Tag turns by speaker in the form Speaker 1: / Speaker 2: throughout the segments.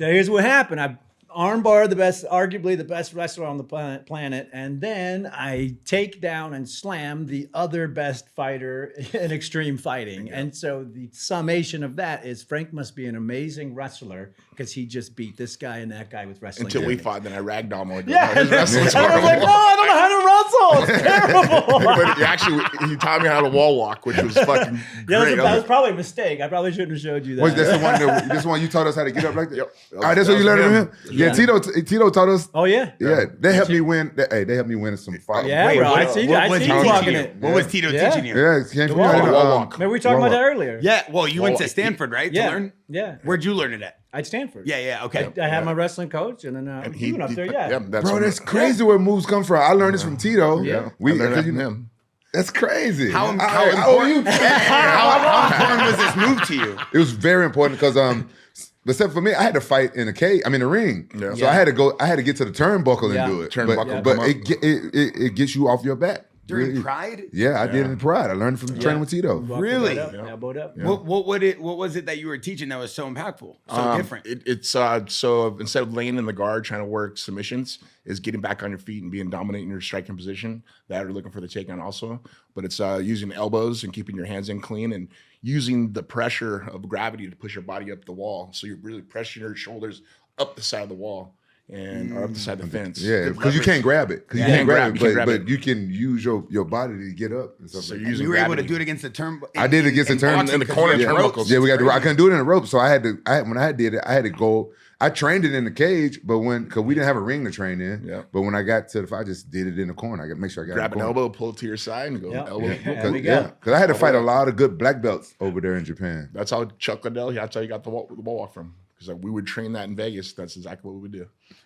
Speaker 1: So here's what happened. I armbar arguably the best wrestler on the planet, and then I take down and slam the other best fighter in extreme fighting. Yeah. And so the summation of that is Frank must be an amazing wrestler because he just beat this guy and that guy with wrestling.
Speaker 2: Until we fought, then I ragdoll him.
Speaker 1: Yeah, his wrestling. I was like, no, I don't know how to wrestle. It's terrible.
Speaker 2: But actually, he taught me how to wall walk, which was fucking great.
Speaker 1: That was probably a mistake. I probably shouldn't have showed you that.
Speaker 3: Was this the one you taught us how to get up like that? Yep. That's what you learned from him? Yeah, Tito taught us.
Speaker 1: Oh yeah,
Speaker 3: yeah. They helped me win. They helped me win some fights.
Speaker 1: Yeah, wait, bro. I see you walking it.
Speaker 4: What was Tito teaching you?
Speaker 3: Yeah, it came from
Speaker 1: Maybe we were talking about that earlier.
Speaker 4: Yeah. Well, you went to Stanford, right?
Speaker 1: Yeah.
Speaker 4: To learn?
Speaker 1: Yeah.
Speaker 4: Where'd you learn it at?
Speaker 1: At Stanford.
Speaker 4: Yeah. Okay.
Speaker 1: I had my wrestling coach, and then he went up there. Yeah.
Speaker 3: Bro, that's crazy where moves come from. I learned this from Tito.
Speaker 2: Yeah.
Speaker 3: We
Speaker 2: learned that from him.
Speaker 3: That's crazy.
Speaker 4: How important was this move to you?
Speaker 3: It was very important because except for me, I had to fight in a cage. I'm in the ring, so I had to get to the turnbuckle and do it. But it gets you off your back.
Speaker 4: During Pride?
Speaker 3: Yeah, I did in Pride. I learned from training with Tito.
Speaker 4: Really?
Speaker 1: Elbowed up.
Speaker 4: What was it that you were teaching that was so impactful, so different?
Speaker 2: It's so instead of laying in the guard trying to work submissions, is getting back on your feet and being dominant in your striking position. That are looking for the takedown also, but it's using elbows and keeping your hands in clean and using the pressure of gravity to push your body up the wall. So you're really pressing your shoulders up the side of the wall. Or up the side of the fence.
Speaker 3: Yeah, because you can't grab it. You can't grab it, but you can use your body to get up and stuff.
Speaker 4: So you were able to do it against the turnbuckle.
Speaker 3: I did it against the turnbuckle
Speaker 2: in the corner turnbuckles.
Speaker 3: Yeah, we got to. I couldn't do it in the rope, so when I did it, I had to go. I trained it in the cage, but because we didn't have a ring to train in, but when I got to the fight, I just did it in the corner. I got to make sure I got
Speaker 2: grab an elbow, pull it to your side, and go elbow.
Speaker 3: Because I had to fight a lot of good black belts over there in Japan.
Speaker 2: That's how Chuck Liddell. That's how you got the wall walk from. Because we would train that in Vegas. That's exactly what we would do.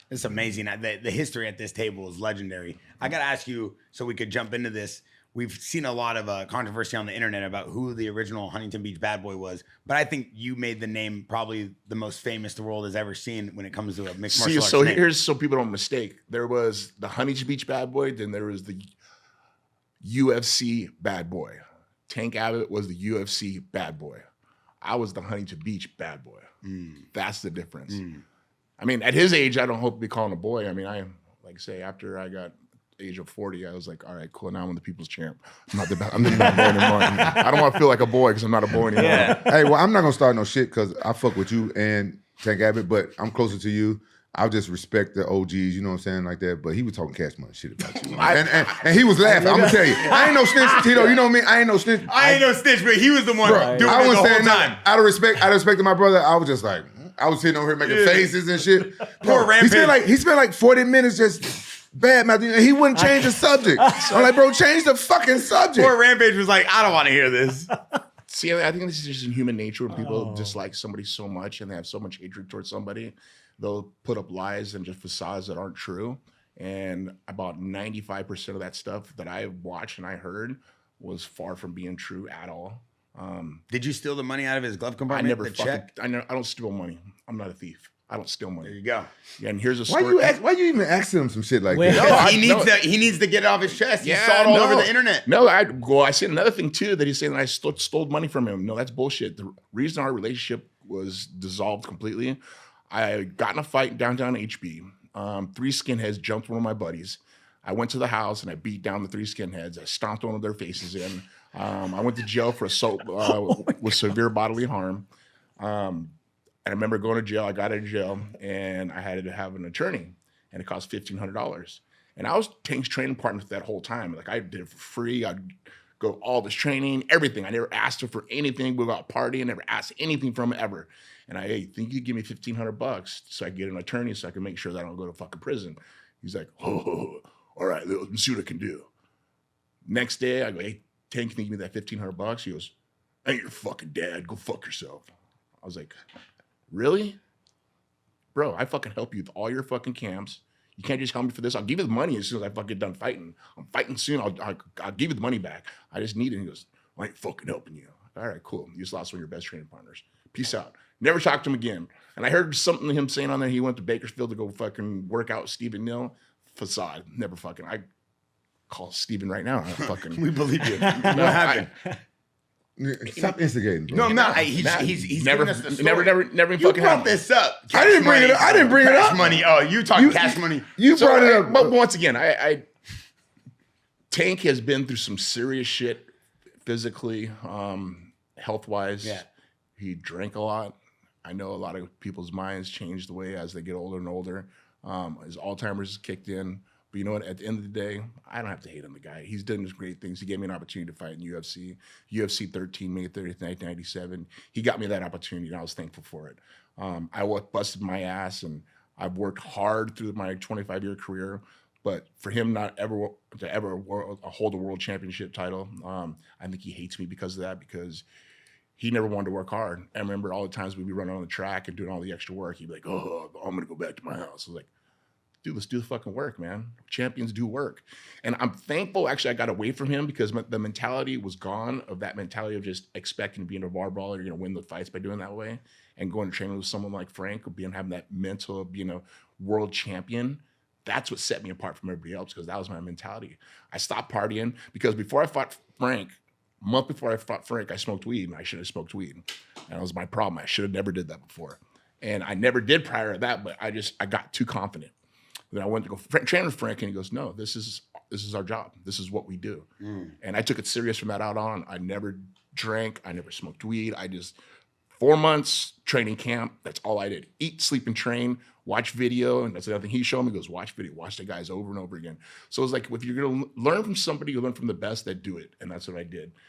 Speaker 4: It's amazing. The history at this table is legendary. I got to ask you, so we could jump into this. We've seen a lot of controversy on the internet about who the original Huntington Beach bad boy was, but I think you made the name probably the most famous the world has ever seen when it comes to a mixed martial arts name.
Speaker 2: Here's so people don't mistake. There was the Huntington Beach bad boy, then there was the UFC bad boy. Tank Abbott was the UFC bad boy. I was the Huntington Beach bad boy. That's the difference. I mean, at his age, I don't hope to be calling a boy. I mean, after I got age of 40, I was like, all right, cool. Now I'm the people's champ. I'm not the boy anymore. I don't want to feel like a boy because I'm not a boy anymore.
Speaker 3: Yeah. Hey, well, I'm not gonna start no shit because I fuck with you and Tank Abbott, but I'm closer to you. I'll just respect the OGs, you know what I'm saying, like that. But he was talking cash money shit about you. And he was laughing. I'm gonna tell you, I ain't no snitch, Tito. You know me. I ain't no snitch.
Speaker 4: I ain't no snitch, but he was the one doing it the whole time.
Speaker 3: Out of respect to my brother, I was just like, I was sitting over here making faces and shit.
Speaker 4: Poor Rampage.
Speaker 3: He spent like 40 minutes just bad mouth. He wouldn't change the subject. I'm like, bro, change the fucking subject.
Speaker 4: Poor Rampage was like, I don't want to hear this.
Speaker 2: See, I think this is just in human nature when people dislike somebody so much and they have so much hatred towards somebody. They'll put up lies and just facades that aren't true. And about 95% of that stuff that I watched and I heard was far from being true at all.
Speaker 4: Did you steal the money out of his glove compartment?
Speaker 2: I don't steal money. I'm not a thief. I don't steal money.
Speaker 4: There you go.
Speaker 2: Yeah, and here's a story.
Speaker 3: Why you even asking him some shit like that?
Speaker 4: He needs to get it off his chest. He saw it all over the internet.
Speaker 2: No, I said another thing too that he's saying that I stole money from him. No, that's bullshit. The reason our relationship was dissolved completely, I got in a fight downtown HB. 3 skinheads jumped one of my buddies. I went to the house and I beat down the 3 skinheads. I stomped one of their faces in. I went to jail for assault with severe bodily harm. And I remember going to jail. I got out of jail and I had to have an attorney and it cost $1,500. And I was Tank's training partner for that whole time. Like I did it for free. I'd go all this training, everything. I never asked her for anything. We got partying, never asked anything from him ever. And I think you give me $1,500 so I can get an attorney so I can make sure that I don't go to fucking prison. He's like, oh, all right, let's see what I can do. Next day, I go, hey, Tank, can you give me that $1,500? He goes, I ain't your fucking dad. Go fuck yourself. I was like, really? Bro, I fucking help you with all your fucking camps. You can't just help me for this. I'll give you the money as soon as I fucking get done fighting. I'm fighting soon. I'll give you the money back. I just need it. And he goes, I ain't fucking helping you. All right, cool. You just lost one of your best training partners. Peace out. Never talked to him again. And I heard something him saying on there. He went to Bakersfield to go fucking work out with Stephen Neal. Facade. Never fucking. I call Stephen right now. Fucking.
Speaker 4: We believe you. What happened?
Speaker 3: Stop instigating, bro.
Speaker 4: No, I'm not.
Speaker 2: Nah,
Speaker 4: He's
Speaker 2: never,
Speaker 4: giving us the story.
Speaker 2: never
Speaker 4: You
Speaker 2: fucking
Speaker 4: brought
Speaker 2: happened.
Speaker 4: this up.
Speaker 3: I didn't bring it up. I didn't bring it
Speaker 4: Cash
Speaker 3: up.
Speaker 4: money. Oh, you talking cash money.
Speaker 3: You
Speaker 2: So,
Speaker 3: brought it up.
Speaker 2: But once again, I Tank has been through some serious shit physically, health wise.
Speaker 4: Yeah.
Speaker 2: He drank a lot. I know a lot of people's minds change the way as they get older and older. His Alzheimer's kicked in. But you know what? At the end of the day, I don't have to hate on the guy. He's done great things. He gave me an opportunity to fight in UFC. UFC 13, May 30th, 1997. He got me that opportunity, and I was thankful for it. I busted my ass, and I've worked hard through my 25-year career. But for him not ever to hold a world championship title, I think he hates me because of that, because he never wanted to work hard. I remember all the times we'd be running on the track and doing all the extra work. He'd be like, oh, I'm going to go back to my house. I was like, dude, let's do the fucking work, man. Champions do work. And I'm thankful, actually, I got away from him because the mentality was gone, of that mentality of just expecting to be in a bar brawler, you're going to win the fights by doing that way. And going to train with someone like Frank, or having that mental of being a world champion, that's what set me apart from everybody else, because that was my mentality. I stopped partying because before I fought Frank, a month before I fought Frank, I smoked weed, and I should have smoked weed. And that was my problem. I should have never did that before. And I never did prior to that, but I got too confident. Then I went to go train with Frank, and he goes, no, this is our job. This is what we do. And I took it serious from that out on. I never drank. I never smoked weed. I just, 4 months training camp, that's all I did. Eat, sleep, and train, watch video. And that's the other thing he showed me. He goes, watch video, watch the guys over and over again. So it's like, if you're going to learn from somebody, you learn from the best that do it. And that's what I did.